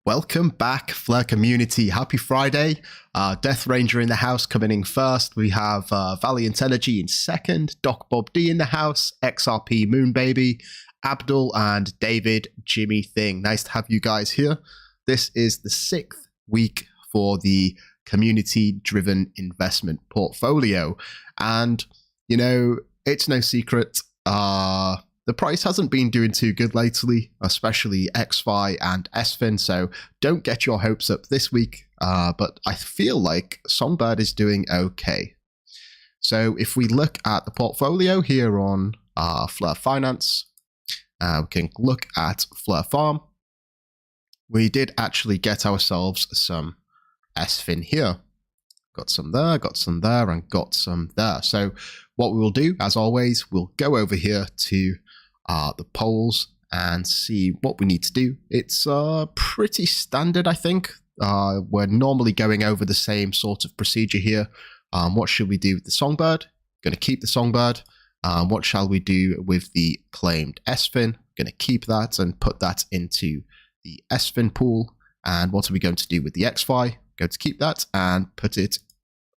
Welcome back, Flare community. Happy Friday. Death Ranger in the house coming in first. We have Valiant Energy in second. Doc Bob D in the house. XRP Moon Baby. Abdul and David Jimmy Thing. Nice to have you guys here. This is the 6th week for the community-driven investment portfolio. And, you know, it's no secret. The price hasn't been doing too good lately, especially XFI and SFIN, so don't get your hopes up this week, but I feel like Songbird is doing okay. So if we look at the portfolio here on Flare Finance, we can look at Flare Farm. We did actually get ourselves some SFIN here. Got some there, and got some there. So what we will do, as always, we'll go over here to the polls and see what we need to do. It's pretty standard, I think. We're normally going over the same sort of procedure here. What should we do with the Songbird? Going to keep the Songbird. What shall we do with the claimed SFIN? Going to keep that and put that into the SFIN pool. And what are we going to do with the XFI? Going to keep that and put it,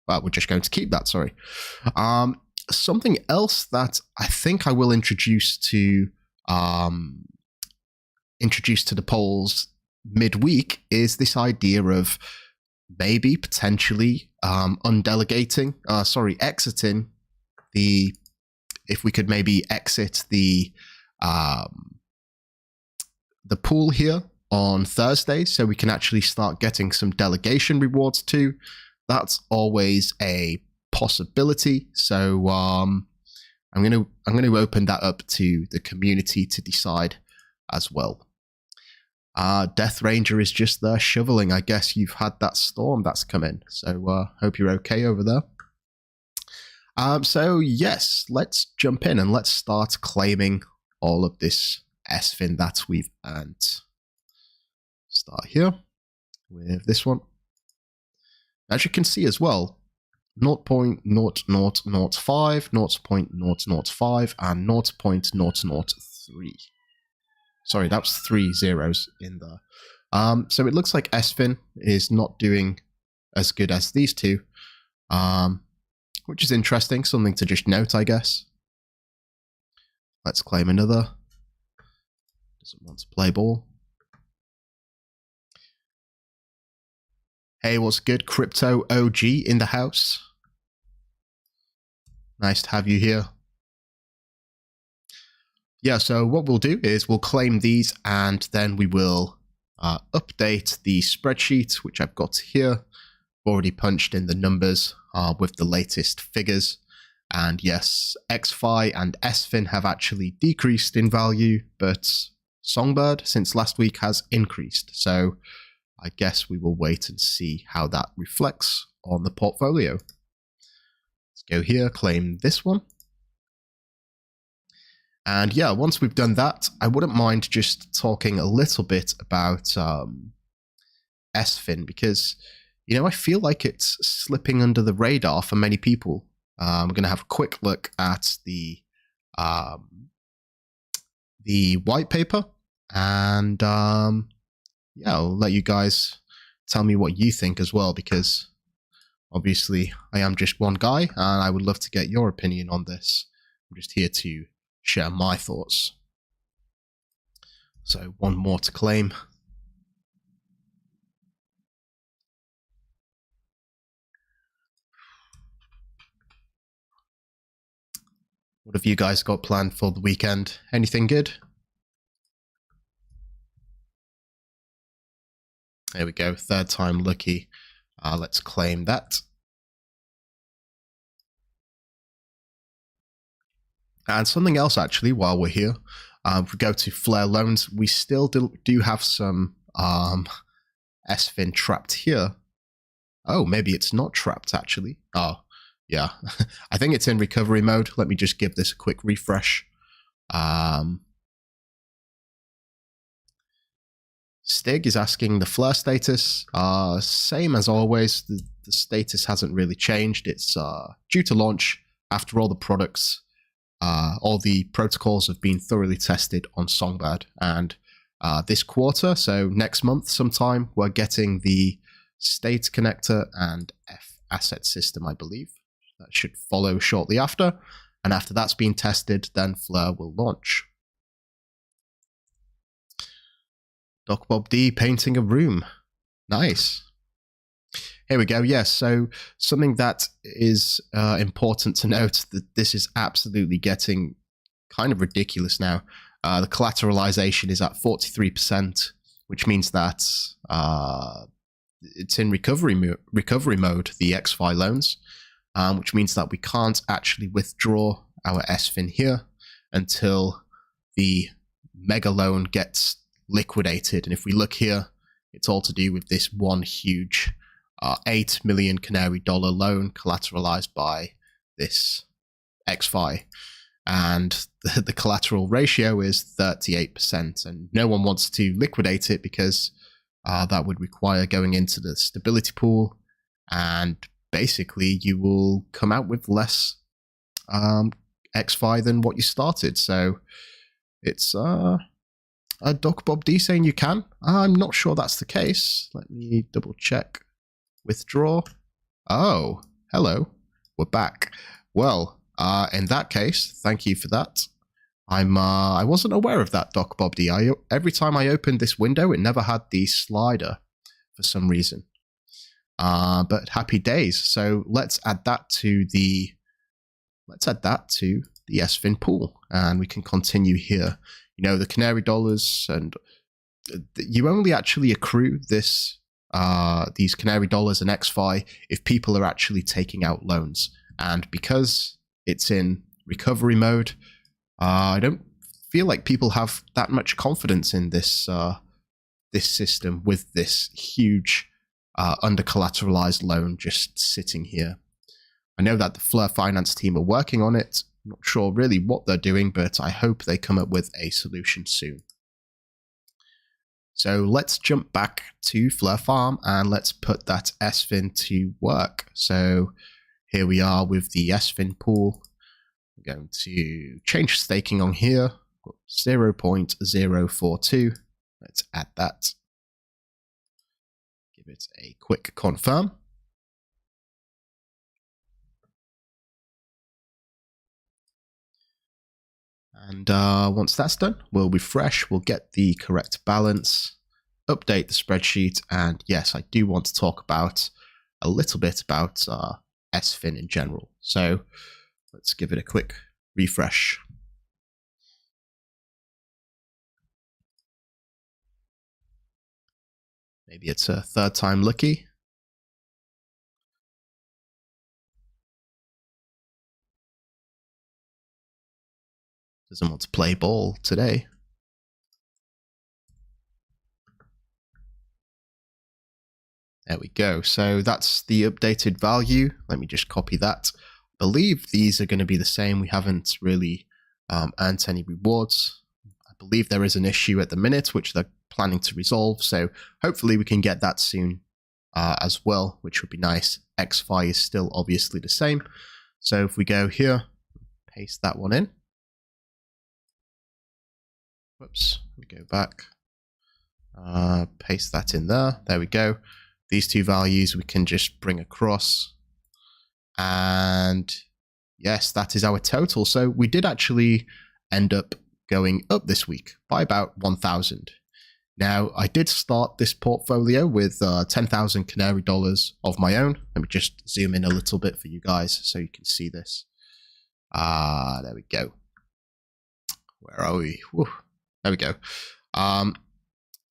well, we're just going to keep that, sorry. Something else that I think I will introduce to the polls midweek is this idea of maybe potentially exiting the, if we could maybe exit the pool here on Thursday, so we can actually start getting some delegation rewards too. That's always a possibility. So I'm going to open that up to the community to decide as well. Death Ranger is just there shoveling. I guess you've had that storm that's come in. So hope you're okay over there. So yes, let's jump in and let's start claiming all of this SFIN that we've earned. Start here with this one. As you can see as well, 0.0005, 0.005, and 0.003. Sorry, that's 3 zeros in there. So it looks like SFIN is not doing as good as these two, which is interesting, something to just note, I guess. Let's claim another. Doesn't want to play ball. Hey, what's good? Crypto OG in the house. Nice to have you here. Yeah, so what we'll do is we'll claim these and then we will update the spreadsheet, which I've got here. Already punched in the numbers with the latest figures. And yes, XFI and SFIN have actually decreased in value, but Songbird since last week has increased. So I guess we will wait and see how that reflects on the portfolio. Let's go here, claim this one. And yeah, once we've done that, I wouldn't mind just talking a little bit about SFIN because, you know, I feel like it's slipping under the radar for many people. I'm going to have a quick look at the white paper and yeah, I'll let you guys tell me what you think as well, because obviously I am just one guy and I would love to get your opinion on this. I'm just here to share my thoughts. So one more to claim. What have you guys got planned for the weekend? Anything good? There we go, 3rd time lucky. Let's claim that. And something else actually, while we're here, if we go to FlareLoans, we still do have some SFIN trapped here. Oh, maybe it's not trapped actually. Oh, yeah. I think it's in recovery mode. Let me just give this a quick refresh. Stig is asking the Flare status. Same as always, the status hasn't really changed. It's due to launch after all the products, all the protocols have been thoroughly tested on Songbird, and this quarter. So next month sometime, we're getting the state connector and F asset system, I believe. That should follow shortly after. And after that's been tested, then Flare will launch. Doc Bob D painting a room. Nice. Here we go. Yes, so something that is important to note, that this is absolutely getting kind of ridiculous now. The collateralization is at 43%, which means that it's in recovery mode, the XFI loans, which means that we can't actually withdraw our SFIN here until the mega loan gets liquidated. And if we look here, it's all to do with this one huge 8 million Canary dollar loan collateralized by this XFI. And the collateral ratio is 38%, and no one wants to liquidate it because that would require going into the stability pool, and basically you will come out with less XFI than what you started. So it's Doc Bob D saying you can. I'm not sure that's the case. Let me double check. Withdraw. Oh, hello. We're back. Well, in that case, thank you for that. I wasn't aware of that, Doc Bob D. Every time I opened this window, it never had the slider for some reason. But happy days. So let's add that to the SFIN pool, and we can continue here. You know, the Canary dollars, and you only actually accrue this these Canary dollars and XFI if people are actually taking out loans. And because it's in recovery mode, I don't feel like people have that much confidence in this this system with this huge under-collateralized loan just sitting here. I know that the Flare Finance team are working on it. I'm not sure really what they're doing, but I hope they come up with a solution soon. So let's jump back to Flare Farm and let's put that SFIN to work. So here we are with the SFIN pool. We're going to change staking on here, 0.042. Let's add that. Give it a quick confirm. And once that's done, we'll refresh, we'll get the correct balance, update the spreadsheet, and yes, I do want to talk about a little bit about SFIN in general. So let's give it a quick refresh. Maybe it's a third time lucky. Doesn't want to play ball today. There we go. So that's the updated value. Let me just copy that. I believe these are going to be the same. We haven't really earned any rewards. I believe there is an issue at the minute, which they're planning to resolve. So hopefully we can get that soon as well, which would be nice. XFI is still obviously the same. So if we go here, paste that one in. Whoops, we go back, paste that in there. There we go. These two values we can just bring across. And yes, that is our total. So we did actually end up going up this week by about 1,000. Now, I did start this portfolio with 10,000 Canary dollars of my own. Let me just zoom in a little bit for you guys so you can see this. There we go. Where are we? Whew. There we go.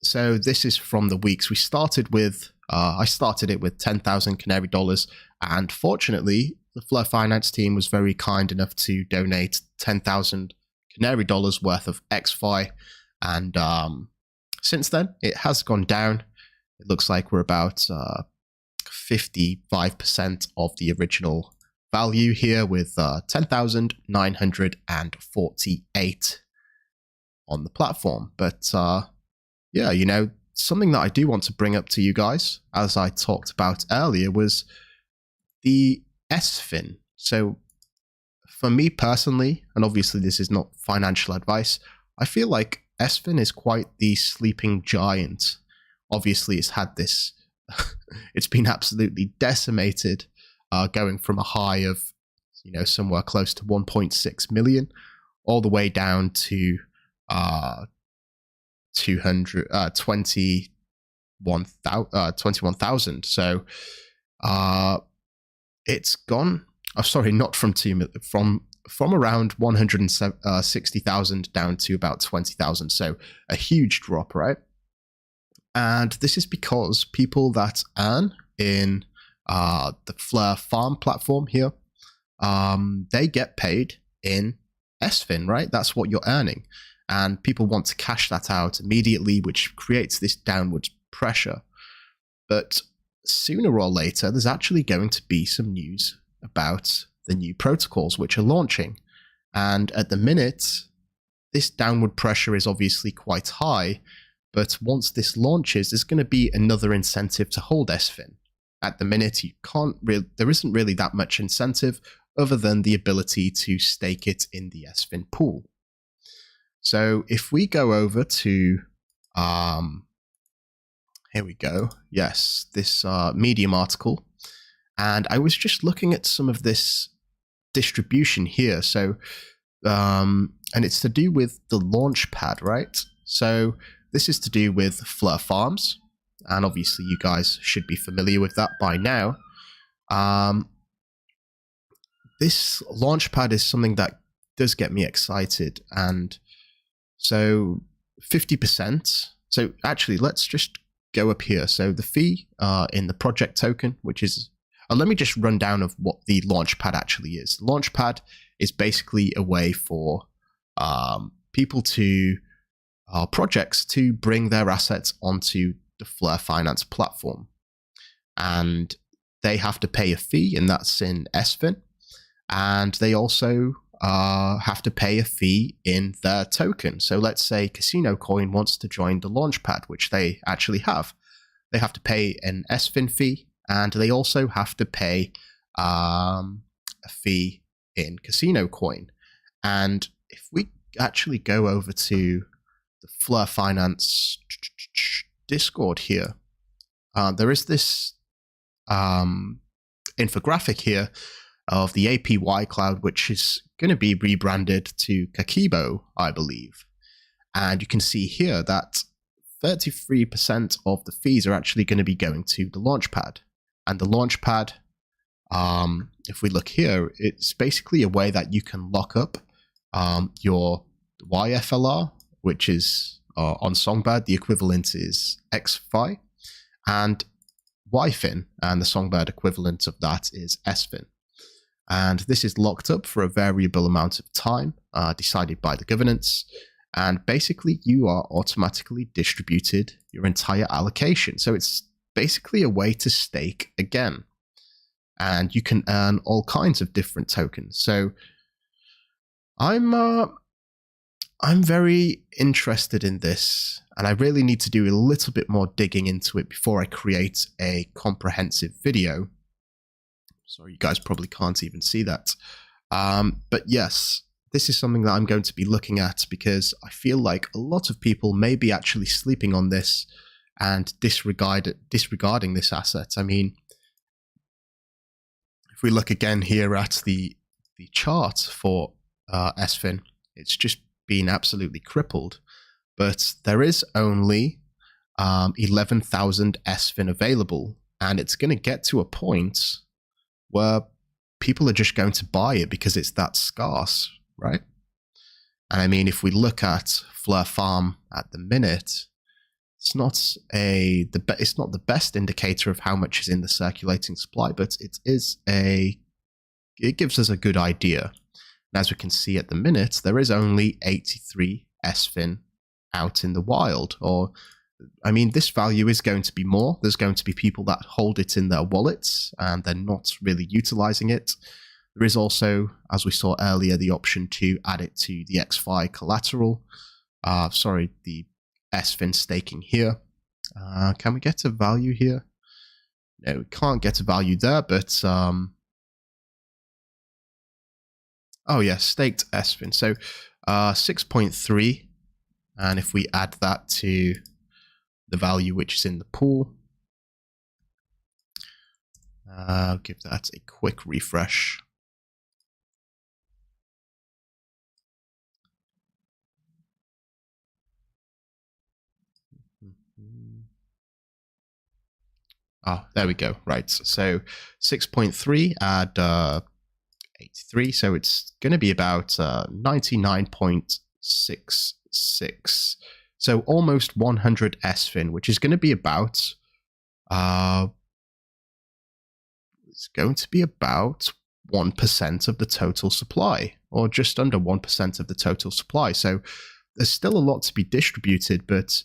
So this is from the weeks. We started with, I started it with 10,000 Canary dollars, and fortunately, the Flare Finance team was very kind enough to donate 10,000 Canary dollars worth of XFI, and since then, it has gone down. It looks like we're about 55% of the original value here with 10,948 on the platform. But yeah, you know, something that I do want to bring up to you guys, as I talked about earlier, was the SFIN. So for me personally, and obviously this is not financial advice, I feel like SFIN is quite the sleeping giant. Obviously, it's had this, it's been absolutely decimated, going from a high of, somewhere close to 1.6 million, all the way down to 21,000. So it's gone. Oh, sorry, not from 2 million, from around 160,000 down to about 20,000. So a huge drop, right? And this is because people that earn in the Flare Farm platform here, they get paid in SFIN, right? That's what you're earning. And people want to cash that out immediately, which creates this downward pressure. But sooner or later, there's actually going to be some news about the new protocols which are launching. And at the minute, this downward pressure is obviously quite high. But once this launches, there's going to be another incentive to hold SFIN. At the minute, there isn't really that much incentive other than the ability to stake it in the SFIN pool. So if we go over to, here we go. Yes, this Medium article. And I was just looking at some of this distribution here. So, and it's to do with the Launchpad, right? So this is to do with Flare Farms. And obviously you guys should be familiar with that by now. This Launchpad is something that does get me excited. And so 50%. So actually, let's just go up here. So the fee in the project token, which is, let me just run down of what the Launchpad actually is. Launchpad is basically a way for people to, projects to bring their assets onto the Flare Finance platform. And they have to pay a fee, and that's in SFIN. And they also have to pay a fee in their token. So let's say Casino Coin wants to join the Launchpad, which they actually have. They have to pay an SFIN fee, and they also have to pay a fee in Casino Coin. And if we actually go over to the Flare Finance Discord here, there is this infographic here of the APY cloud, which is going to be rebranded to Kakibo, I believe. And you can see here that 33% of the fees are actually going to be going to the Launchpad. And the Launchpad, if we look here, it's basically a way that you can lock up your YFLR, which is on Songbird, the equivalent is XFI, and YFIN, and the Songbird equivalent of that is SFIN. And this is locked up for a variable amount of time, decided by the governance. And basically, you are automatically distributed your entire allocation. So it's basically a way to stake again. And you can earn all kinds of different tokens. So I'm very interested in this, and I really need to do a little bit more digging into it before I create a comprehensive video. Sorry, you guys probably can't even see that. But yes, this is something that I'm going to be looking at because I feel like a lot of people may be actually sleeping on this and disregarding this asset. I mean, if we look again here at the chart for SFIN, it's just been absolutely crippled. But there is only 11,000 SFIN available, and it's going to get to a point where people are just going to buy it because it's that scarce, right? And I mean, if we look at Flare Farm at the minute, it's not the best indicator of how much is in the circulating supply, but it gives us a good idea. And as we can see at the minute, there is only 83 SFIN out in the wild. Or, I mean, this value is going to be more. There's going to be people that hold it in their wallets and they're not really utilizing it. There is also, as we saw earlier, the option to add it to the XFI collateral. The SFIN staking here. Can we get a value here? No, we can't get a value there, but oh yeah, staked SFIN. So 6.3 And if we add that to the value which is in the pool, I'll give that a quick refresh. Oh, there we go. Right. So 6.3 add 83. So it's going to be about 99.66. So almost 100 SFIN, which is going to be about it's going to be about 1% of the total supply, or just under 1% of the total supply. So there's still a lot to be distributed, but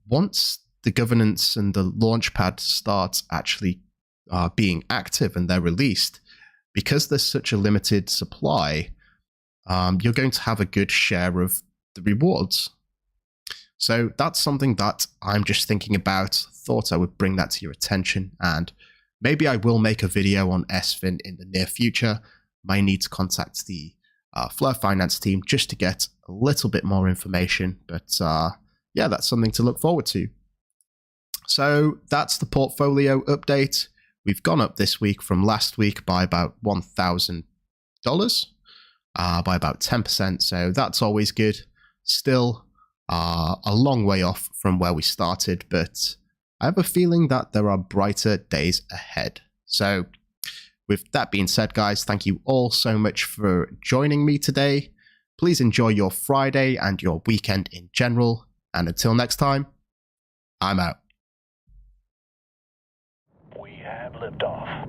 once the governance and the Launchpad starts actually being active and they're released, because there's such a limited supply, you're going to have a good share of the rewards. So that's something that I'm just thinking about. Thought I would bring that to your attention, and maybe I will make a video on SFIN in the near future. Might need to contact the Flare Finance team just to get a little bit more information, but yeah, that's something to look forward to. So that's the portfolio update. We've gone up this week from last week by about $1,000, by about 10%. So that's always good. Still a long way off from where we started, but I have a feeling that there are brighter days ahead. So with that being said, guys, thank you all so much for joining me today. Please enjoy your Friday and your weekend in general. And until next time, I'm out. We have liftoff.